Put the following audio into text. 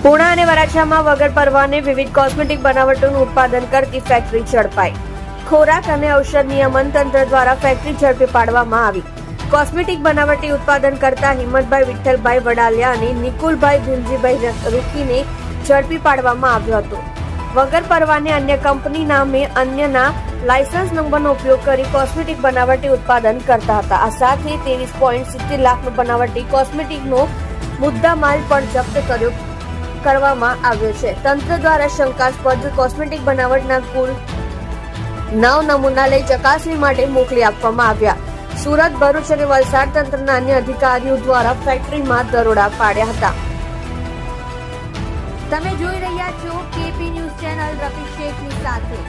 પૂણા અને વરાછામાં વગર પરવાને વિવિધ કોસ્મેટિક બનાવટોનું ઉત્પાદન કરતી ફેક્ટરી ઝડપાઈ. ખોરાક અને ઔષધ નિયમન તંત્ર દ્વારા ફેક્ટરી ઝડપી પાડવામાં આવી. કોસ્મેટિક બનાવટી ઉત્પાદન કરતા હિંમતભાઈ વિઠ્ઠલભાઈ વડાલિયા અને નિકુલભાઈ ભીમજીભાઈ રૂકીને ઝડપી પાડવામાં આવ્યો હતો. વગર પરવાને અન્ય કંપની નામે અન્યના લાયસન્સ નંબરનો ઉપયોગ કરી કોસ્મેટિક બનાવટી ઉત્પાદન કરતા હતા. આ સાથે 23.70 લાખનો બનાવટી કોસ્મેટિકનો મુદ્દામાલ પણ જપ્ત કરવામાં આવ્યો છે. તંત્ર દ્વારા શંકાસ્પદ કોસ્મેટિક બનાવટના કુલ 9 નમૂના લઈ ચકાસણી માટે મોકલી આપવામાં આવ્યા. સુરત, ભરૂચ અને વલસાડ તંત્રના અન્ય અધિકારીઓ દ્વારા ફેક્ટરીમાં દરોડા પાડ્યા હતા. તમે જોઈ રહ્યા છો કેપી ન્યૂઝ ચેનલ રફીક શેખની સાથે.